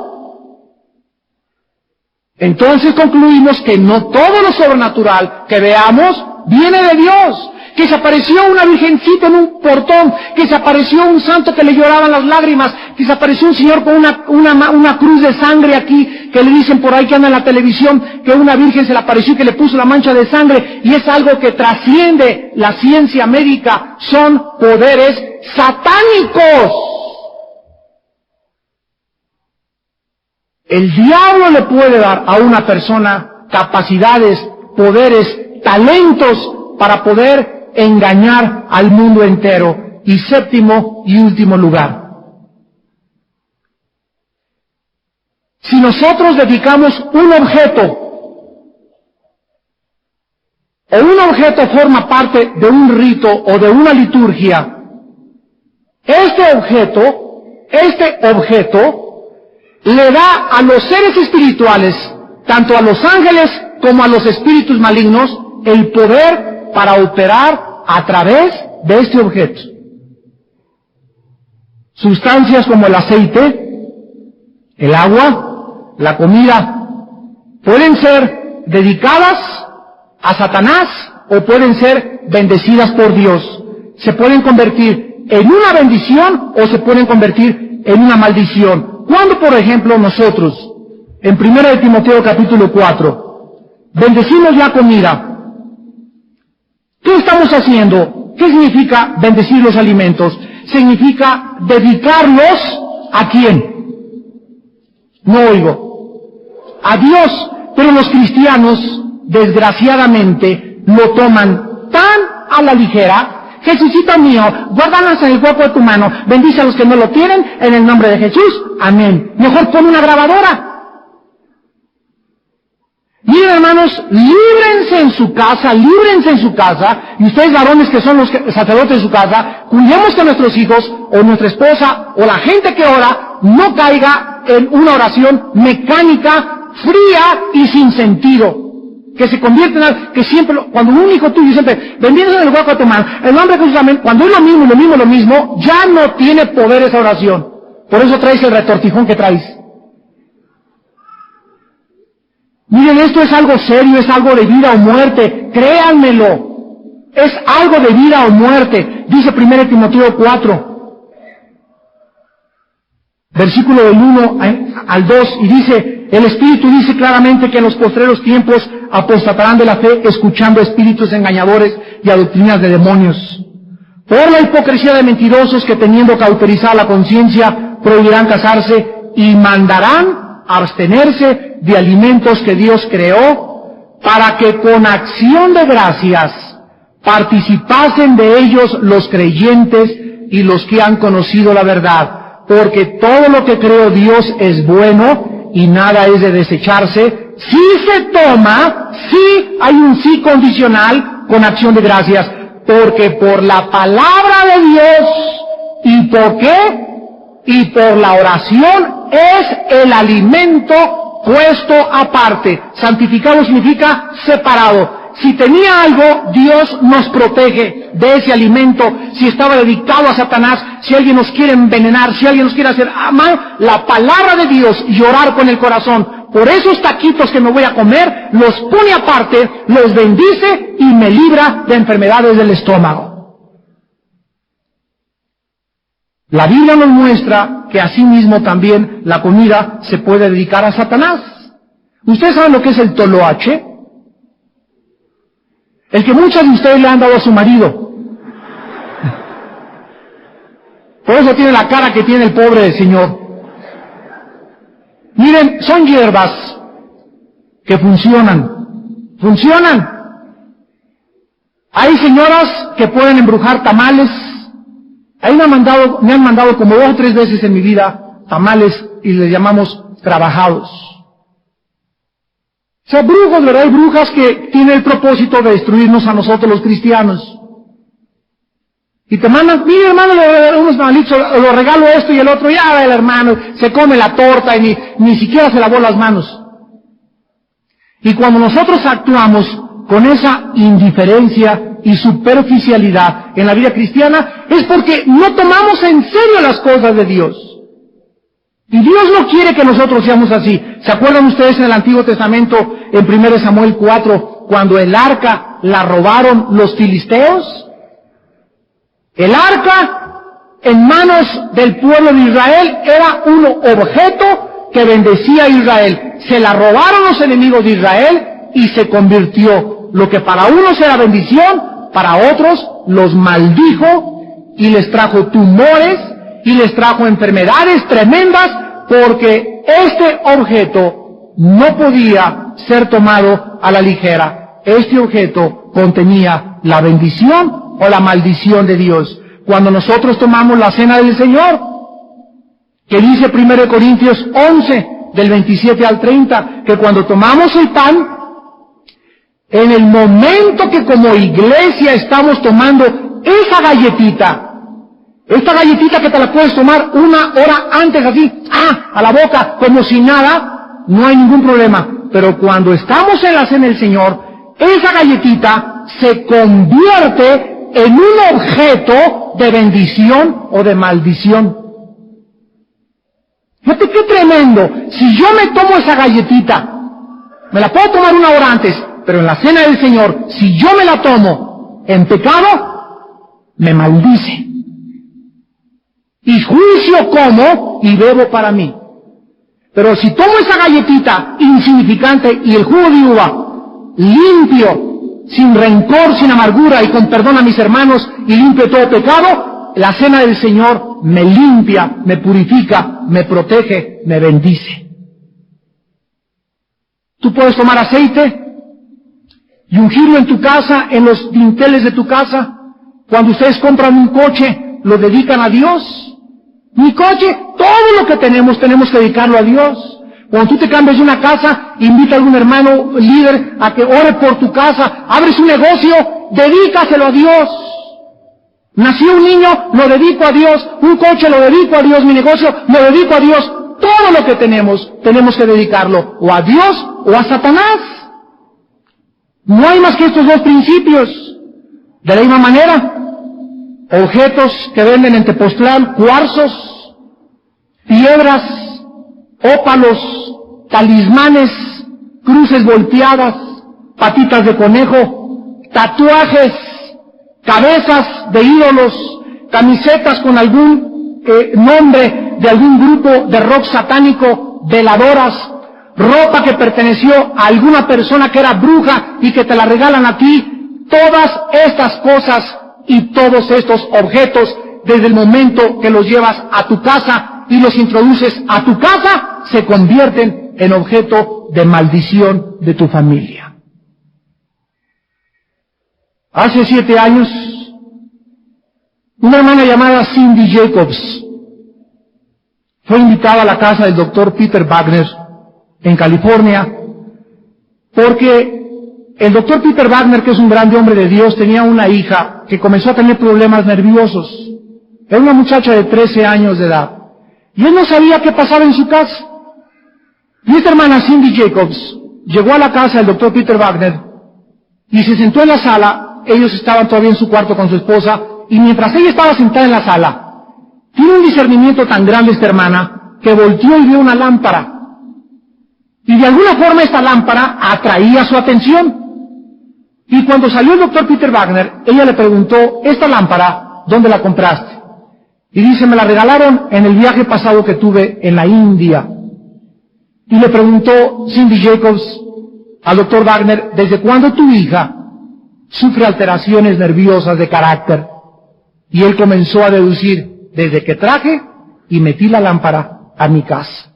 Speaker 1: Entonces concluimos que no todo lo sobrenatural que veamos viene de Dios. Que se apareció una virgencita en un portón, que se apareció un santo que le lloraban las lágrimas, que se apareció un señor con una cruz de sangre aquí, que le dicen por ahí que anda en la televisión, que una virgen se le apareció y que le puso la mancha de sangre, y es algo que trasciende la ciencia médica, son poderes satánicos. El diablo le puede dar a una persona capacidades, poderes, talentos para poder engañar al mundo entero. Y séptimo y último lugar, si nosotros dedicamos un objeto, o un objeto forma parte de un rito o de una liturgia, este objeto le da a los seres espirituales, tanto a los ángeles como a los espíritus malignos, el poder para operar a través de este objeto. Sustancias como el aceite, el agua, la comida, pueden ser dedicadas a Satanás o pueden ser bendecidas por Dios. Se pueden convertir en una bendición o se pueden convertir en una maldición. Cuando, por ejemplo, nosotros, en 1 de Timoteo capítulo 4, bendecimos la comida, ¿qué estamos haciendo? ¿Qué significa bendecir los alimentos? Significa dedicarlos ¿a quién? No oigo. A Dios. Pero los cristianos, desgraciadamente, lo toman tan a la ligera. Jesucito mío, guárdalas en el hueco de tu mano, bendice a los que no lo tienen, en el nombre de Jesús, amén. Mejor pon una grabadora. Miren, hermanos, líbrense en su casa, y ustedes varones que son los sacerdotes de su casa, cuidemos que nuestros hijos, o nuestra esposa, o la gente que ora, no caiga en una oración mecánica, fría y sin sentido. Que se convierte en algo, que siempre, cuando un hijo tuyo siempre, bendice en el hueco de tu mano, el nombre de Jesús, amén, cuando es lo mismo, ya no tiene poder esa oración. Por eso traes el retortijón que traes. Miren, esto es algo serio, es algo de vida o muerte, créanmelo, es algo de vida o muerte, dice 1 Timoteo 4, versículo del 1 al 2, y dice, el Espíritu dice claramente que en los postreros tiempos apostatarán de la fe, escuchando espíritus engañadores y a doctrinas de demonios, por la hipocresía de mentirosos que teniendo cauterizada la conciencia, prohibirán casarse y mandarán abstenerse de alimentos que Dios creó, para que con acción de gracias participasen de ellos los creyentes y los que han conocido la verdad, porque todo lo que creó Dios es bueno y nada es de desecharse, si se toma, si hay un sí condicional con acción de gracias, porque por la palabra de Dios, ¿y por qué? Y por la oración es el alimento puesto aparte. Santificado significa separado. Si tenía algo, Dios nos protege de ese alimento. Si estaba dedicado a Satanás, si alguien nos quiere envenenar, si alguien nos quiere hacer mal, la palabra de Dios y orar con el corazón. Por esos taquitos que me voy a comer, los pone aparte, los bendice y me libra de enfermedades del estómago. La Biblia nos muestra que asimismo también la comida se puede dedicar a Satanás. ¿Ustedes saben lo que es el toloache? El que muchas de ustedes le han dado a su marido. Por eso tiene la cara que tiene el pobre señor. Miren, son hierbas que funcionan. Hay señoras que pueden embrujar tamales. Ahí me han mandado como 2 o 3 veces en mi vida tamales y les llamamos trabajados. O sea, brujos, ¿verdad? Hay brujas que tienen el propósito de destruirnos a nosotros los cristianos. Y te mandan, mire hermano, unos tamalitos, lo regalo esto y el otro, ya el hermano, se come la torta y ni siquiera se lavó las manos. Y cuando nosotros actuamos con esa indiferencia y superficialidad en la vida cristiana, es porque no tomamos en serio las cosas de Dios. Y Dios no quiere que nosotros seamos así. ¿Se acuerdan ustedes en el Antiguo Testamento, en 1 Samuel 4, cuando el arca la robaron los filisteos? El arca, en manos del pueblo de Israel, era un objeto que bendecía a Israel. Se la robaron los enemigos de Israel y se convirtió. Lo que para unos era bendición, para otros los maldijo y les trajo tumores y les trajo enfermedades tremendas, porque este objeto no podía ser tomado a la ligera. Este objeto contenía la bendición o la maldición de Dios. Cuando nosotros tomamos la cena del Señor, que dice 1 Corintios 11, del 27 al 30, que cuando tomamos el pan, en el momento que como iglesia estamos tomando esa galletita, esta galletita que te la puedes tomar 1 hora antes así, a la boca, como si nada, no hay ningún problema. Pero cuando estamos en la cena del Señor, esa galletita se convierte en un objeto de bendición o de maldición. Fíjate qué tremendo. Si yo me tomo esa galletita, me la puedo tomar 1 hora antes, pero en la cena del Señor, si yo me la tomo en pecado, me maldice. Y juicio como y bebo para mí. Pero si tomo esa galletita insignificante y el jugo de uva limpio, sin rencor, sin amargura y con perdón a mis hermanos y limpio todo pecado, la cena del Señor me limpia, me purifica, me protege, me bendice. Tú puedes tomar aceite y ungirlo en tu casa, en los dinteles de tu casa. Cuando ustedes compran un coche, lo dedican a Dios. Mi coche, todo lo que tenemos que dedicarlo a Dios. Cuando tú te cambias de una casa, invita a algún hermano líder a que ore por tu casa, abres un negocio, dedícaselo a Dios. Nació un niño, lo dedico a Dios, un coche lo dedico a Dios, mi negocio lo dedico a Dios. Todo lo que tenemos que dedicarlo o a Dios o a Satanás. No hay más que estos 2 principios. De la misma manera, objetos que venden en Tepoztlán, cuarzos, piedras, ópalos, talismanes, cruces volteadas, patitas de conejo, tatuajes, cabezas de ídolos, camisetas con algún nombre de algún grupo de rock satánico, veladoras, ropa que perteneció a alguna persona que era bruja y que te la regalan a ti. Todas estas cosas y todos estos objetos, desde el momento que los llevas a tu casa y los introduces a tu casa, se convierten en objeto de maldición de tu familia. Hace 7 años, una hermana llamada Cindy Jacobs fue invitada a la casa del doctor Peter Wagner en California, porque el doctor Peter Wagner, que es un grande hombre de Dios, tenía una hija que comenzó a tener problemas nerviosos. Era una muchacha de 13 años de edad. Y él no sabía qué pasaba en su casa. Y esta hermana Cindy Jacobs llegó a la casa del doctor Peter Wagner y se sentó en la sala. Ellos estaban todavía en su cuarto con su esposa, y mientras ella estaba sentada en la sala, tiene un discernimiento tan grande esta hermana que volteó y vio una lámpara. Y de alguna forma esta lámpara atraía su atención. Y cuando salió el doctor Peter Wagner, ella le preguntó, ¿esta lámpara dónde la compraste? Y dice, me la regalaron en el viaje pasado que tuve en la India. Y le preguntó Cindy Jacobs al doctor Wagner, ¿desde cuándo tu hija sufre alteraciones nerviosas de carácter? Y él comenzó a deducir, desde que traje y metí la lámpara a mi casa.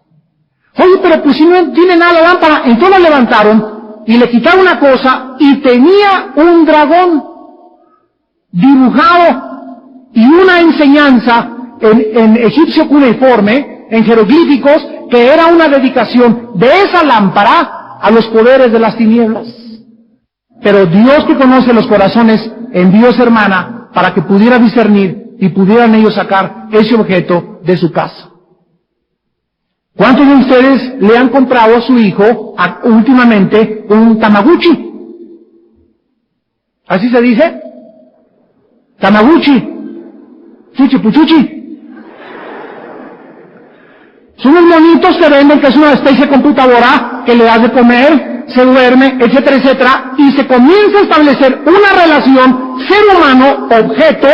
Speaker 1: Oye, pero pues si no tiene nada la lámpara, entonces la levantaron y le quitaron una cosa y tenía un dragón dibujado y una enseñanza en egipcio cuneiforme, en jeroglíficos, que era una dedicación de esa lámpara a los poderes de las tinieblas. Pero Dios, que conoce los corazones, envió a su hermana para que pudiera discernir y pudieran ellos sacar ese objeto de su casa. ¿Cuántos de ustedes le han comprado a su hijo últimamente un Tamagotchi? ¿Así se dice? Tamagotchi. Chuchi. Son unos monitos que venden, que es una especie de computadora que le das de comer, se duerme, etcétera, etcétera, y se comienza a establecer una relación ser humano-objeto,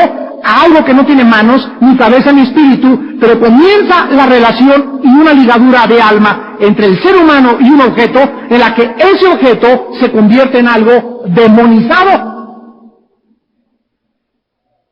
Speaker 1: a algo que no tiene manos, ni cabeza, ni espíritu, pero comienza la relación y una ligadura de alma entre el ser humano y un objeto, en la que ese objeto se convierte en algo demonizado.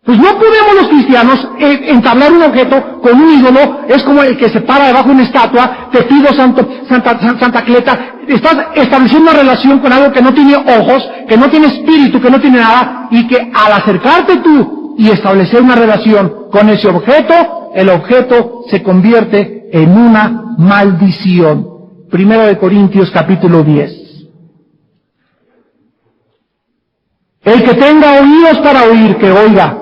Speaker 1: Pues no podemos los cristianos entablar un objeto con un ídolo. Es como el que se para debajo de una estatua, te pido Santa Cleta. Estás estableciendo una relación con algo que no tiene ojos, que no tiene espíritu, que no tiene nada, y que al acercarte tú y establecer una relación con ese objeto, el objeto se convierte en una maldición. 1 Corintios capítulo 10. El que tenga oídos para oír, que oiga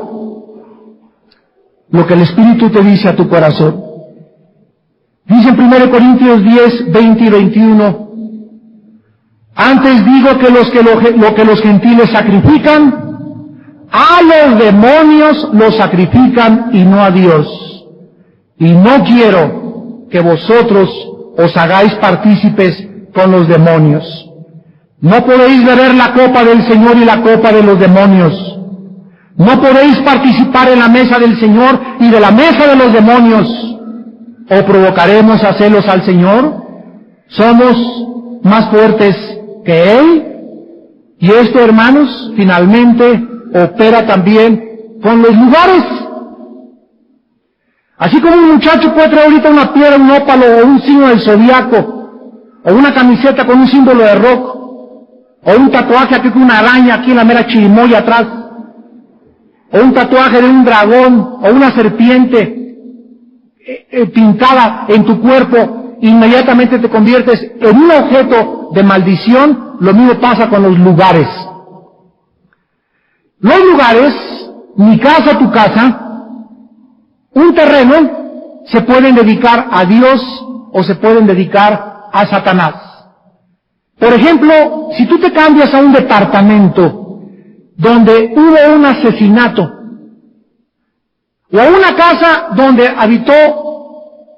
Speaker 1: lo que el Espíritu te dice a tu corazón. Dice en 1 Corintios 10, 20 y 21, antes digo que lo que los gentiles sacrifican, a los demonios los sacrifican y no a Dios. Y no quiero que vosotros os hagáis partícipes con los demonios. No podéis beber la copa del Señor y la copa de los demonios. No podéis participar en la mesa del Señor y de la mesa de los demonios. ¿O provocaremos a celos al Señor? ¿Somos más fuertes que Él? Y esto, hermanos, finalmente opera también con los lugares. Así como un muchacho puede traer ahorita una piedra, un ópalo o un signo del zodiaco, o una camiseta con un símbolo de rock, o un tatuaje aquí con una araña aquí en la mera chirimoya atrás, o un tatuaje de un dragón, o una serpiente pintada en tu cuerpo, inmediatamente te conviertes en un objeto de maldición. Lo mismo pasa con los lugares. Los lugares, mi casa, tu casa, un terreno, se pueden dedicar a Dios o se pueden dedicar a Satanás. Por ejemplo, si tú te cambias a un departamento donde hubo un asesinato, o a una casa donde habitó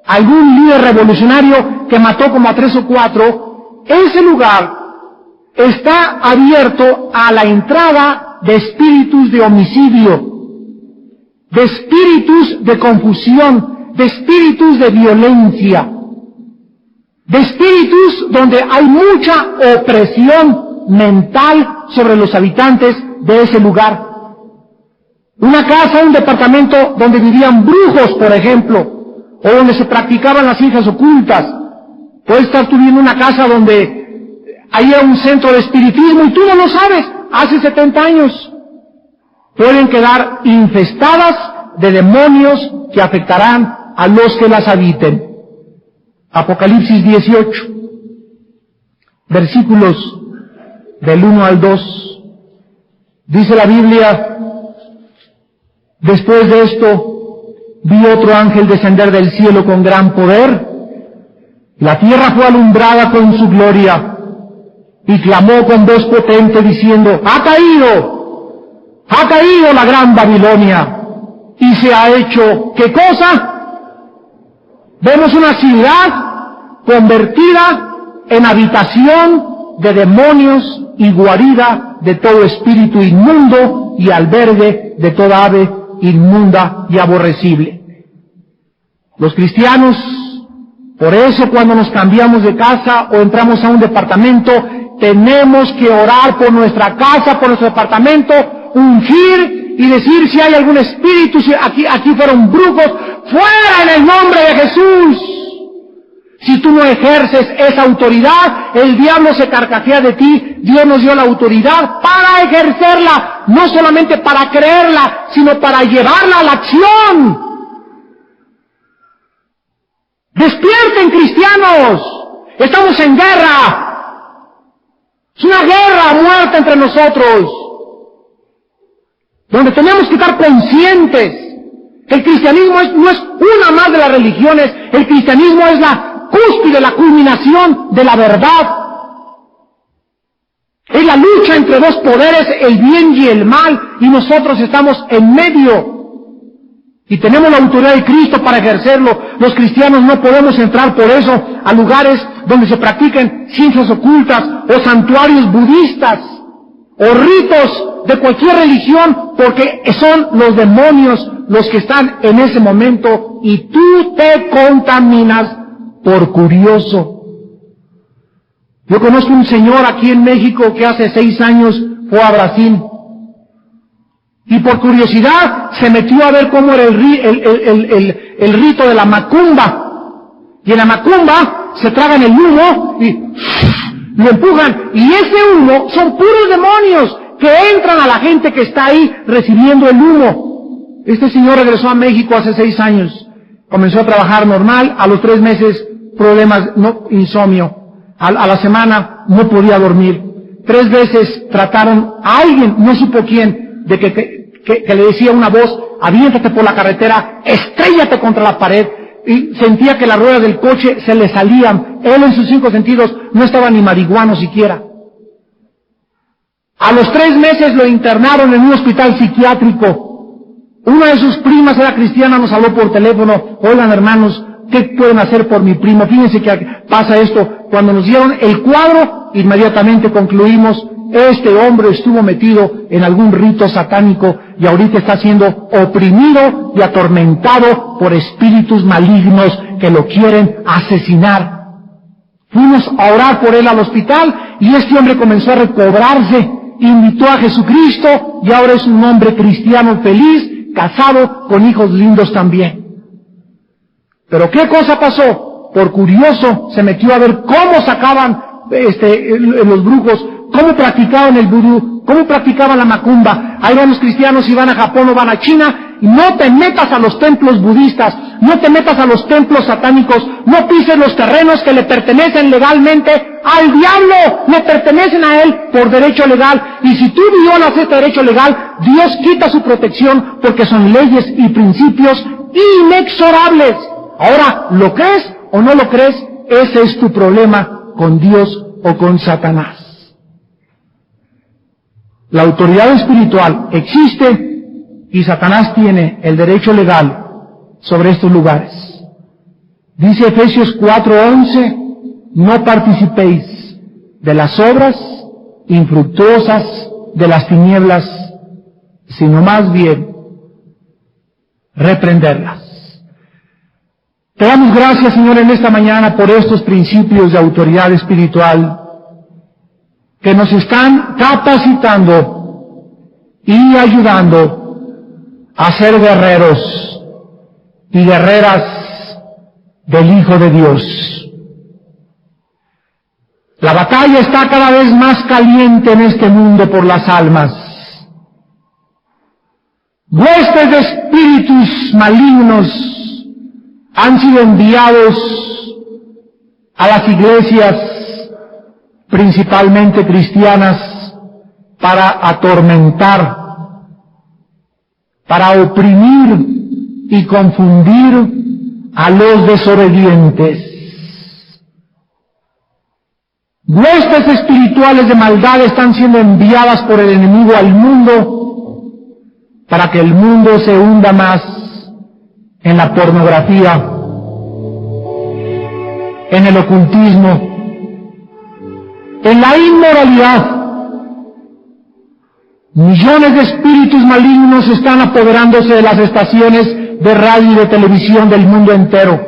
Speaker 1: algún líder revolucionario que mató como a 3 o 4, ese lugar está abierto a la entrada de espíritus de homicidio, de espíritus de confusión, de espíritus de violencia, de espíritus donde hay mucha opresión mental sobre los habitantes de ese lugar. Una casa, un departamento donde vivían brujos, por ejemplo, o donde se practicaban las ciencias ocultas. Puedes estar tú viendo una casa donde hay un centro de espiritismo y tú no lo sabes, hace 70 años. Pueden quedar infestadas de demonios que afectarán a los que las habiten. Apocalipsis 18, versículos del 1 al 2. Dice la Biblia: después de esto, vi otro ángel descender del cielo con gran poder. La tierra fue alumbrada con su gloria, y clamó con voz potente diciendo: ¡ha caído la gran Babilonia! Y se ha hecho, ¿qué cosa? Vemos una ciudad convertida en habitación de demonios y guarida de todo espíritu inmundo y albergue de toda ave inmunda y aborrecible. Los cristianos, por eso cuando nos cambiamos de casa o entramos a un departamento, tenemos que orar por nuestra casa, por nuestro departamento, ungir y decir si hay algún espíritu, si aquí fueron brujos, fuera en el nombre de Jesús. Si tú no ejerces esa autoridad, el diablo se carcajea de ti. Dios nos dio la autoridad para ejercerla, no solamente para creerla, sino para llevarla a la acción. ¡Despierten, cristianos! ¡Estamos en guerra! Es una guerra a muerte entre nosotros, donde tenemos que estar conscientes que el cristianismo no es una más de las religiones. El cristianismo es la cúspide, la culminación de la verdad. Es la lucha entre dos poderes, el bien y el mal, y nosotros estamos en medio. Y tenemos la autoridad de Cristo para ejercerlo. Los cristianos no podemos entrar por eso a lugares donde se practiquen ciencias ocultas o santuarios budistas o ritos de cualquier religión, porque son los demonios los que están en ese momento y tú te contaminas por curioso. Yo conozco un señor aquí en México que hace 6 años fue a Brasil y por curiosidad se metió a ver cómo era el rito de la macumba. Y en la macumba se tragan el humo y lo empujan, y ese humo son puros demonios que entran a la gente que está ahí recibiendo el humo. Este señor regresó a México hace 6 años, comenzó a trabajar normal, a los 3 meses problemas, insomnio, a la semana no podía dormir. 3 veces trataron a alguien, no supo quién, de que le decía una voz: aviéntate por la carretera, estréllate contra la pared, y sentía que las ruedas del coche se le salían. Él en sus 5 sentidos no estaba ni marihuano siquiera. A los 3 meses lo internaron en un hospital psiquiátrico. Una de sus primas era cristiana, nos habló por teléfono: oigan, hermanos, ¿qué pueden hacer por mi primo? Fíjense que pasa esto. Cuando nos dieron el cuadro, inmediatamente concluimos: este hombre estuvo metido en algún rito satánico y ahorita está siendo oprimido y atormentado por espíritus malignos que lo quieren asesinar. Fuimos a orar por él al hospital y este hombre comenzó a recobrarse, invitó a Jesucristo y ahora es un hombre cristiano feliz, casado, con hijos lindos también. Pero ¿qué cosa pasó? Por curioso se metió a ver cómo sacaban los brujos, cómo practicaban el vudú, cómo practicaban la macumba. Hay varios cristianos y van a Japón o van a China. Y no te metas a los templos budistas, no te metas a los templos satánicos, no pises los terrenos que le pertenecen legalmente al diablo, le pertenecen a él por derecho legal. Y si tú violas este derecho legal, Dios quita su protección, porque son leyes y principios inexorables. Ahora, ¿lo crees o no lo crees? Ese es tu problema con Dios o con Satanás. La autoridad espiritual existe y Satanás tiene el derecho legal sobre estos lugares. Dice Efesios 4:11, no participéis de las obras infructuosas de las tinieblas, sino más bien reprenderlas. Te damos gracias, Señor, en esta mañana por estos principios de autoridad espiritual que nos están capacitando y ayudando a ser guerreros y guerreras del Hijo de Dios. La batalla está cada vez más caliente en este mundo por las almas. Huestes de espíritus malignos han sido enviados a las iglesias, principalmente cristianas, para atormentar, para oprimir y confundir a los desobedientes. Huestes espirituales de maldad están siendo enviadas por el enemigo al mundo para que el mundo se hunda más en la pornografía, en el ocultismo, en la inmoralidad. Millones de espíritus malignos están apoderándose de las estaciones de radio y de televisión del mundo entero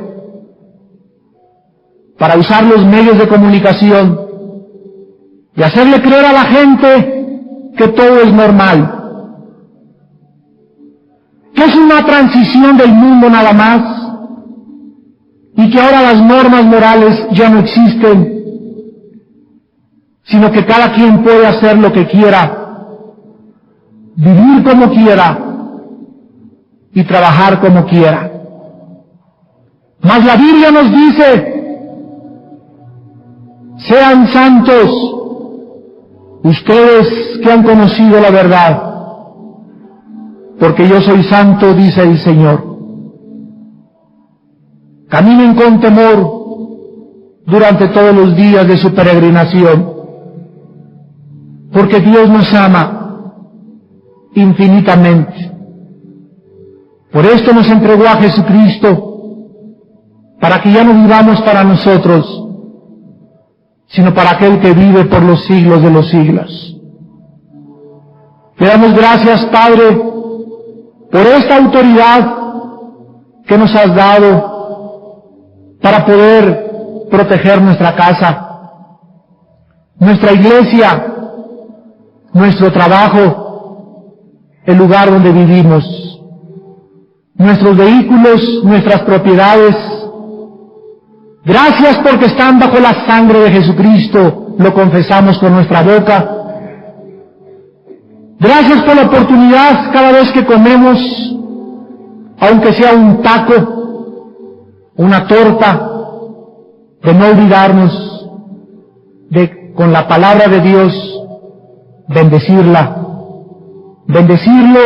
Speaker 1: para usar los medios de comunicación y hacerle creer a la gente que todo es normal. una transición del mundo nada más, y que ahora las normas morales ya no existen, sino que cada quien puede hacer lo que quiera, vivir como quiera y trabajar como quiera. Mas la Biblia nos dice: sean santos ustedes que han conocido la verdad, porque yo soy santo, dice el Señor. Caminen con temor durante todos los días de su peregrinación, porque Dios nos ama infinitamente. Por esto nos entregó a Jesucristo, para que ya no vivamos para nosotros, sino para aquel que vive por los siglos de los siglos. Le damos gracias, Padre, por esta autoridad que nos has dado para poder proteger nuestra casa, nuestra iglesia, nuestro trabajo, el lugar donde vivimos, nuestros vehículos, nuestras propiedades. Gracias porque están bajo la sangre de Jesucristo, lo confesamos con nuestra boca. Gracias por la oportunidad cada vez que comemos, aunque sea un taco, una torta, de no olvidarnos de, con la palabra de Dios, bendecirla, bendecirlo,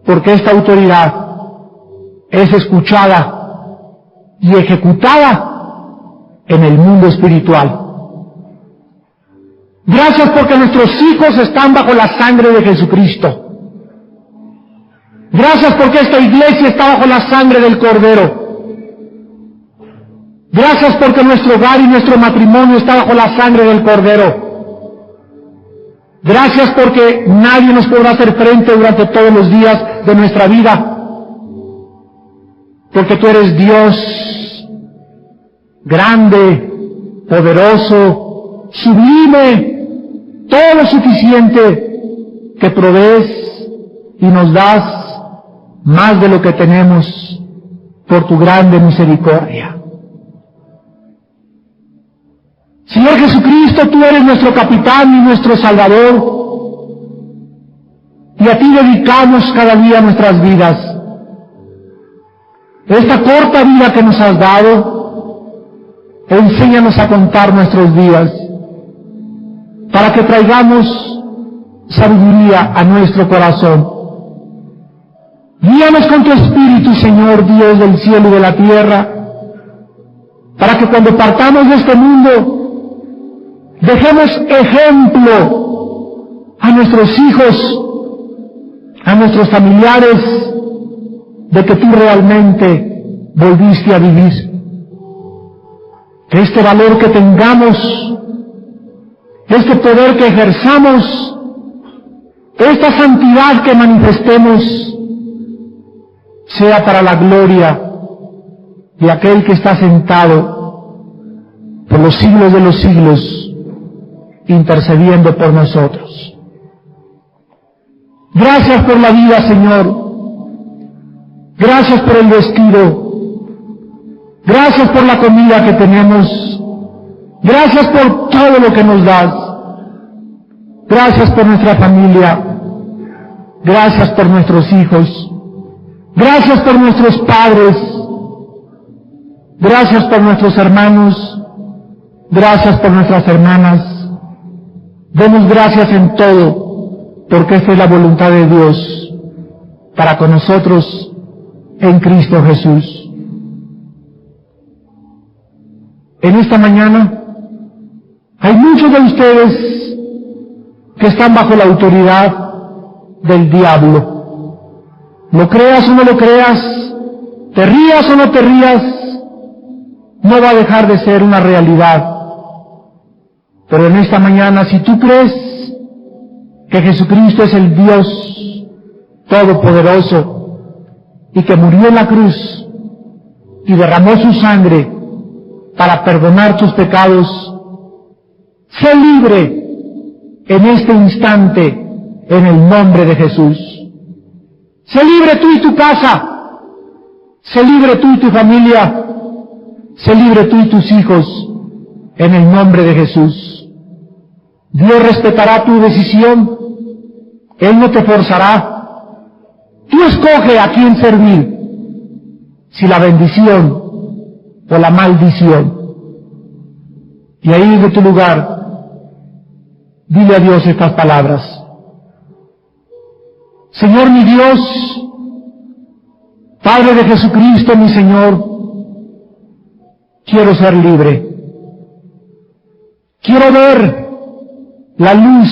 Speaker 1: porque esta autoridad es escuchada y ejecutada en el mundo espiritual. Gracias porque nuestros hijos están bajo la sangre de Jesucristo. Gracias porque esta iglesia está bajo la sangre del Cordero. Gracias porque nuestro hogar y nuestro matrimonio está bajo la sangre del Cordero. Gracias porque nadie nos podrá hacer frente durante todos los días de nuestra vida, porque tú eres Dios grande, poderoso, sublime, todo lo suficiente, que provees y nos das más de lo que tenemos por tu grande misericordia. Señor Jesucristo, tú eres nuestro capitán y nuestro Salvador, y a ti dedicamos cada día nuestras vidas. Esta corta vida que nos has dado, enséñanos a contar nuestros días, para que traigamos sabiduría a nuestro corazón. Guíanos con tu Espíritu, Señor, Dios del cielo y de la tierra, para que cuando partamos de este mundo, dejemos ejemplo a nuestros hijos, a nuestros familiares, de que tú realmente volviste a vivir. Que este valor que tengamos, este poder que ejerzamos, esta santidad que manifestemos, sea para la gloria de aquel que está sentado por los siglos de los siglos, intercediendo por nosotros. Gracias por la vida, Señor. Gracias por el vestido. Gracias por la comida que tenemos. Gracias por todo lo que nos das. Gracias por nuestra familia. Gracias por nuestros hijos. Gracias por nuestros padres. Gracias por nuestros hermanos. Gracias por nuestras hermanas. Demos gracias en todo, porque esta es la voluntad de Dios para con nosotros en Cristo Jesús. En esta mañana hay muchos de ustedes que están bajo la autoridad del diablo. Lo creas o no lo creas, te rías o no te rías, no va a dejar de ser una realidad. Pero en esta mañana, si tú crees que Jesucristo es el Dios Todopoderoso y que murió en la cruz y derramó su sangre para perdonar tus pecados, sé libre en este instante en el nombre de Jesús. Sé libre tú y tu casa. Sé libre tú y tu familia. Sé libre tú y tus hijos. En el nombre de Jesús. Dios respetará tu decisión. Él no te forzará. Tú escoge a quién servir. Si la bendición o la maldición. Y ahí de tu lugar, dile a Dios estas palabras. Señor mi Dios, Padre de Jesucristo mi Señor, quiero ser libre. Quiero ver la luz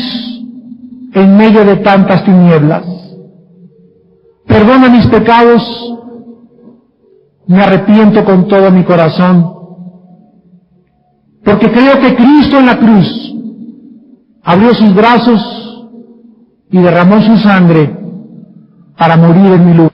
Speaker 1: en medio de tantas tinieblas. Perdona mis pecados, me arrepiento con todo mi corazón, porque creo que Cristo en la cruz abrió sus brazos y derramó su sangre para morir en mi lugar.